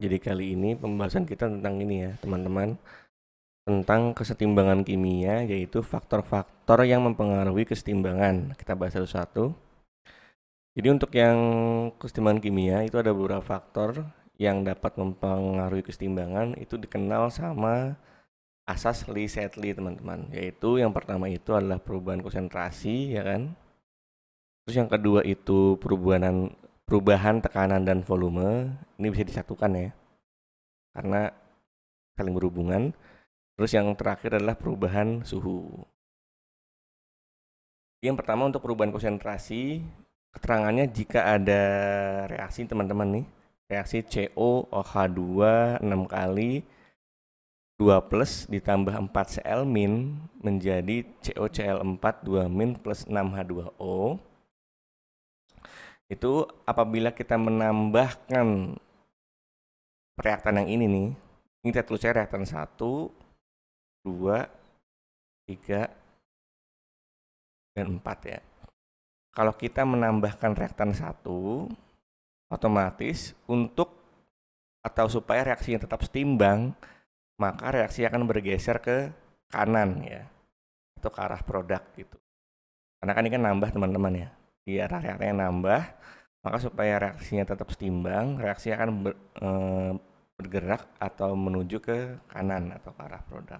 Jadi kali ini pembahasan kita tentang ini ya, teman-teman, tentang kesetimbangan kimia, yaitu faktor-faktor yang mempengaruhi kesetimbangan. Kita bahas satu-satu. Jadi untuk yang kesetimbangan kimia itu ada beberapa faktor yang dapat mempengaruhi kesetimbangan, itu dikenal sama asas Lee Sedley, teman-teman. Yaitu yang pertama itu adalah perubahan konsentrasi, ya kan? Terus yang kedua itu perubahan tekanan dan volume. Ini bisa disatukan ya, karena saling berhubungan. Terus yang terakhir adalah perubahan suhu. Yang pertama untuk perubahan konsentrasi, keterangannya jika ada reaksi teman-teman nih, reaksi COOH2 6 kali 2 plus ditambah 4 Cl min menjadi COCl4 2 min plus 6H2O. Itu apabila kita menambahkan reaktan yang ini nih, ini kita tulisnya reaktan 1, 2, 3, dan 4 ya. Kalau kita menambahkan reaktan 1, otomatis untuk atau supaya reaksinya tetap setimbang, maka reaksi akan bergeser ke kanan ya, atau ke arah produk gitu. Karena kan ini kan nambah teman-teman ya, di arah reaktannya nambah, maka supaya reaksinya tetap setimbang, reaksi akan bergerak atau menuju ke kanan atau ke arah produk.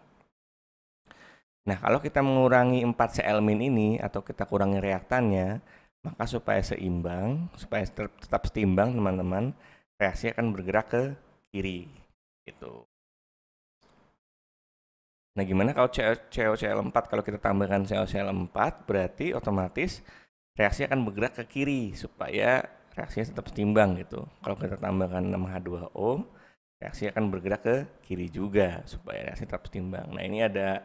Nah, kalau kita mengurangi 4 Cl min ini atau kita kurangi reaktannya, maka supaya seimbang, supaya tetap setimbang teman-teman, reaksi akan bergerak ke kiri gitu. Nah, gimana kalau COCl4? Kalau kita tambahkan COCl4, berarti otomatis reaksi akan bergerak ke kiri supaya reaksinya tetap setimbang gitu. Kalau kita tambahkan 6H2O, reaksi akan bergerak ke kiri juga supaya reaksi tetap setimbang. Nah, ini ada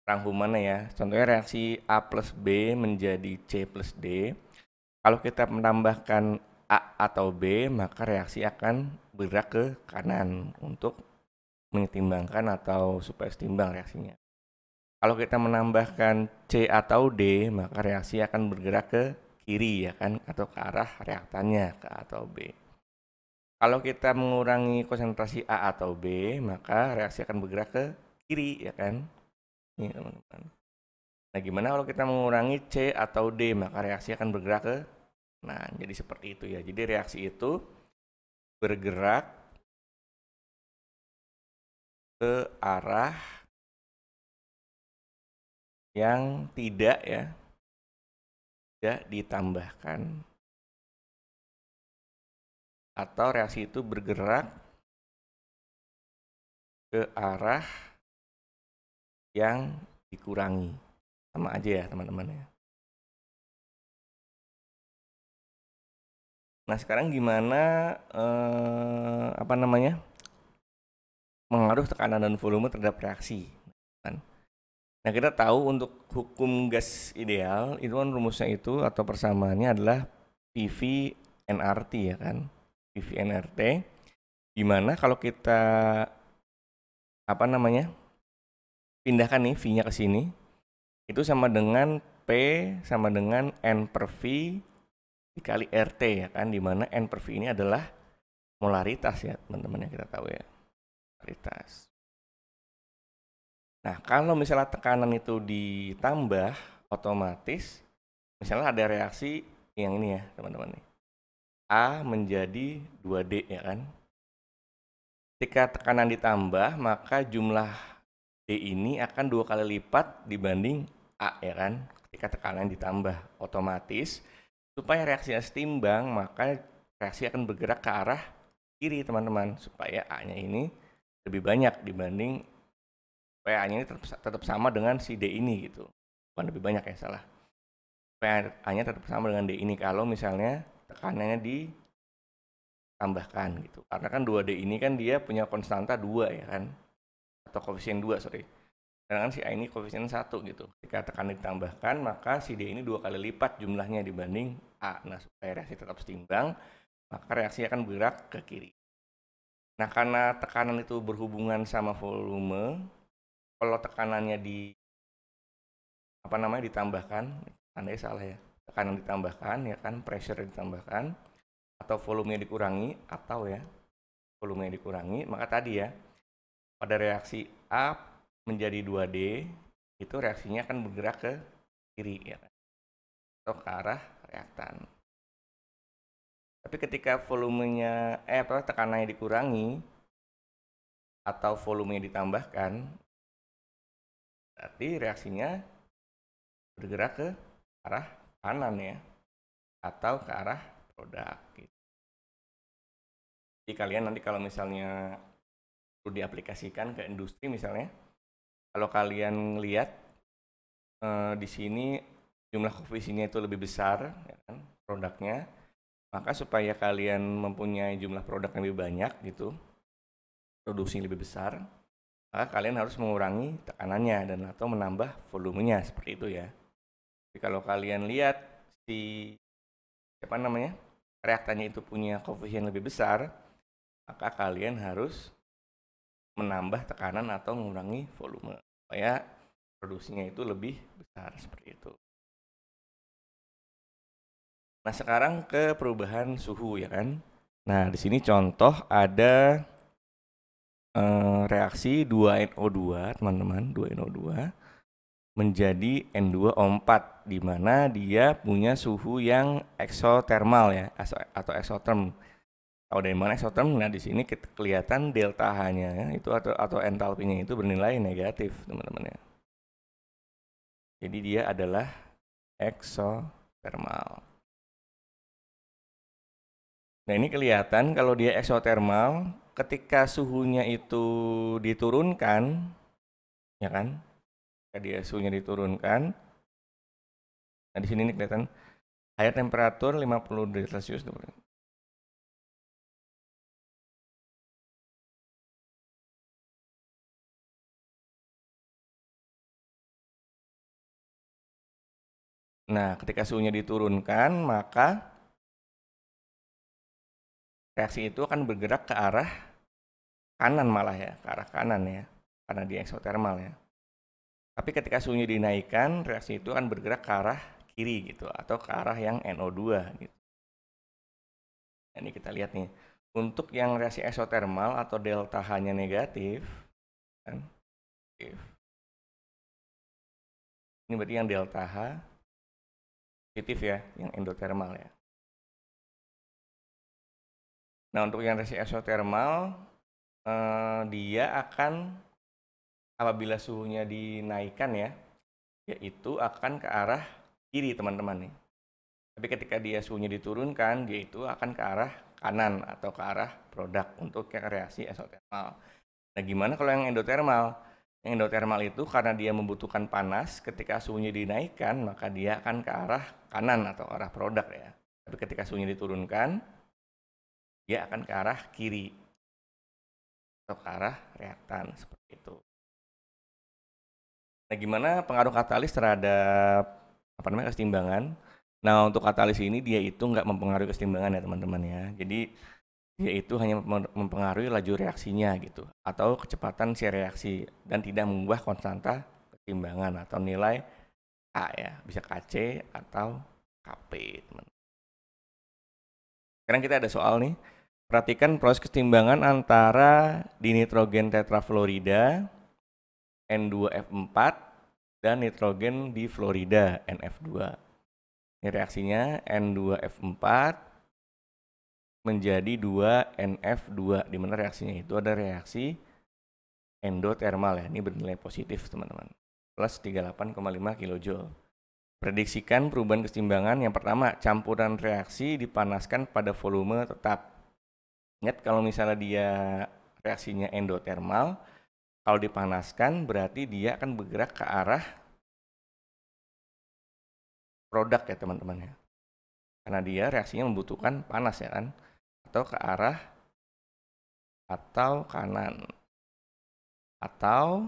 rangkumannya ya. Contohnya reaksi A plus B menjadi C plus D. Kalau kita menambahkan A atau B, maka reaksi akan bergerak ke kanan untuk menyetimbangkan atau supaya setimbang reaksinya. Kalau kita menambahkan C atau D, maka reaksi akan bergerak ke kiri ya kan, atau ke arah reaktannya, ke A atau B. Kalau kita mengurangi konsentrasi A atau B, maka reaksi akan bergerak ke kiri ya kan. Ini teman-teman. Nah, gimana kalau kita mengurangi C atau D, maka reaksi akan bergerak ke, nah, jadi seperti itu ya. Jadi reaksi itu bergerak ke arah yang tidak ditambahkan, atau reaksi itu bergerak ke arah yang dikurangi. Sama aja ya teman-teman ya. Nah, sekarang gimana mengaruh tekanan dan volume terhadap reaksi kan? Nah, kita tahu untuk hukum gas ideal itu kan rumusnya itu atau persamaannya adalah PV nRT ya kan. PV nRT, gimana kalau kita pindahkan nih V-nya ke sini, itu sama dengan P sama dengan N per V dikali RT ya kan, dimana N per V ini adalah molaritas ya teman-teman, yang kita tahu ya, molaritas. Nah, kalau misalnya tekanan itu ditambah, otomatis misalnya ada reaksi yang ini ya teman-teman nih, A menjadi 2D ya kan. Ketika tekanan ditambah, maka jumlah D ini akan 2 kali lipat dibanding A ya kan. Ketika tekanan ditambah, otomatis supaya reaksinya setimbang, maka reaksi akan bergerak ke arah kiri teman-teman, supaya A-nya ini lebih banyak dibanding, supaya A-nya ini tetap sama dengan si D ini gitu. Bukan lebih banyak ya, salah. Supaya A-nya tetap sama dengan D ini kalau misalnya tekanannya ditambahkan gitu. Karena kan 2D ini kan dia punya konstanta 2 ya kan. Atau koefisien 2, sorry. Sedangkan si A ini koefisien 1 gitu. Ketika tekanan ditambahkan, maka si D ini 2 kali lipat jumlahnya dibanding A. Nah, supaya reaksi tetap setimbang, maka reaksi akan bergerak ke kiri. Nah, karena tekanan itu berhubungan sama volume, kalau tekanannya ditambahkan, tandanya salah ya. Tekanan ditambahkan ya kan, pressure ditambahkan, atau volumenya dikurangi, atau ya, volumenya dikurangi, maka tadi ya, pada reaksi A menjadi 2D, itu reaksinya akan bergerak ke kiri ya kan? Atau ke arah reaktan. Tapi ketika volumenya tekanannya dikurangi atau volumenya ditambahkan, berarti reaksinya bergerak ke arah kanan ya, atau ke arah produk gitu. Jadi kalian nanti kalau misalnya perlu diaplikasikan ke industri misalnya, kalau kalian lihat di sini jumlah koefisiennya itu lebih besar ya kan, produknya, maka supaya kalian mempunyai jumlah produk yang lebih banyak gitu, produksi lebih besar, maka kalian harus mengurangi tekanannya dan atau menambah volumenya seperti itu ya. Jadi kalau kalian lihat si reaktannya itu punya koefisien lebih besar, maka kalian harus menambah tekanan atau mengurangi volume supaya produksinya itu lebih besar seperti itu. Nah, sekarang ke perubahan suhu ya kan. Nah, di sini contoh ada reaksi 2NO2, teman-teman, 2NO2 menjadi N2O4 di mana dia punya suhu yang eksotermal ya atau eksoterm. Tahu dari mana eksoterm? Nah, di sini kelihatan delta H-nya ya, itu atau entalpinya itu bernilai negatif, teman-teman ya. Jadi dia adalah eksotermal. Nah, ini kelihatan kalau dia eksotermal ketika suhunya itu diturunkan ya kan? Ketika dia suhunya diturunkan. Nah, di sini ini kelihatan air temperatur 50 derajat Celcius. Nah, ketika suhunya diturunkan, maka reaksi itu akan bergerak ke arah kanan malah ya, ke arah kanan ya, karena dia eksotermal ya. Tapi ketika suhunya dinaikkan, reaksi itu akan bergerak ke arah kiri gitu, atau ke arah yang NO2 gitu. Nah, ini kita lihat nih, untuk yang reaksi eksotermal atau delta H-nya negatif, kan? Ini berarti yang delta H positif ya, yang endotermal ya. Nah, untuk yang reaksi eksotermal, dia akan apabila suhunya dinaikkan ya, yaitu akan ke arah kiri teman-teman nih. Tapi ketika dia suhunya diturunkan, dia itu akan ke arah kanan atau ke arah produk untuk yang reaksi eksotermal. Nah, gimana kalau yang endotermal? Yang endotermal itu karena dia membutuhkan panas, ketika suhunya dinaikkan, maka dia akan ke arah kanan atau arah produk ya. Tapi ketika suhunya diturunkan, dia akan ke arah kiri atau ke arah reaktan seperti itu. Nah, gimana pengaruh katalis terhadap kesetimbangan? Nah, untuk katalis ini dia itu nggak mempengaruhi kesetimbangan ya teman-teman ya. Jadi dia itu hanya mempengaruhi laju reaksinya gitu atau kecepatan si reaksi dan tidak mengubah konstanta kesetimbangan atau nilai K ya, bisa KC atau KP teman. Sekarang kita ada soal nih. Perhatikan proses kesetimbangan antara dinitrogen tetrafluorida N2F4 dan nitrogen difluorida NF2. Ini reaksinya N2F4 menjadi 2NF2 di mana reaksinya itu ada reaksi endotermal ya. Ini bernilai positif teman-teman. Plus 38,5 kJ. Prediksikan perubahan kesetimbangan. Yang pertama, campuran reaksi dipanaskan pada volume tetap. Ingat kalau misalnya dia reaksinya endotermal, kalau dipanaskan berarti dia akan bergerak ke arah produk ya teman-teman ya. Karena dia reaksinya membutuhkan panas ya kan. Atau ke arah atau kanan. Atau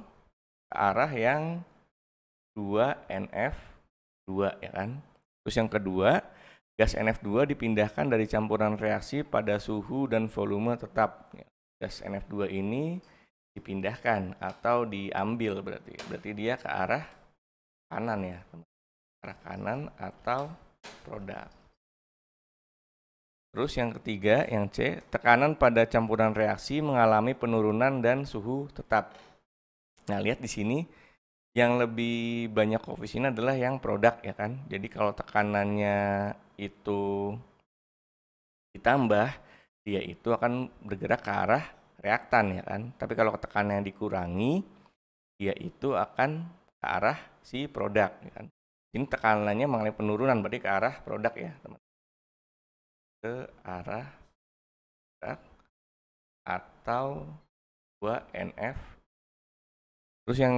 ke arah yang 2NF2 ya kan. Terus yang kedua, gas NF2 dipindahkan dari campuran reaksi pada suhu dan volume tetap. Gas NF2 ini dipindahkan atau diambil berarti dia ke arah kanan ya, arah kanan atau produk. Terus yang ketiga, yang C, tekanan pada campuran reaksi mengalami penurunan dan suhu tetap. Nah, lihat di sini yang lebih banyak koefisien adalah yang produk ya kan. Jadi kalau tekanannya itu ditambah, dia itu akan bergerak ke arah reaktan ya kan. Tapi kalau tekanannya dikurangi, dia itu akan ke arah si produk ya kan. Ini tekanannya mengalami penurunan, berarti ke arah produk ya teman. Ke arah produk atau 2NF. Terus yang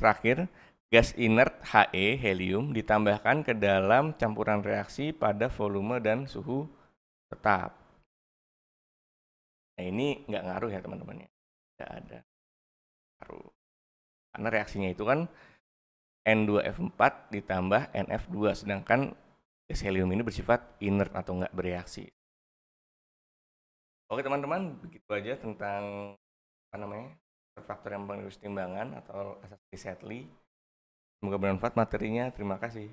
terakhir, gas inert He, helium, ditambahkan ke dalam campuran reaksi pada volume dan suhu tetap. Nah ini nggak ngaruh ya teman-teman ya, nggak ada ngaruh. Karena reaksinya itu kan N2F4 ditambah NF2, sedangkan gas helium ini bersifat inert atau nggak bereaksi. Oke teman-teman, begitu aja tentang apa namanya faktor yang perlu timbangan atau asas Sedley. Semoga bermanfaat materinya. Terima kasih.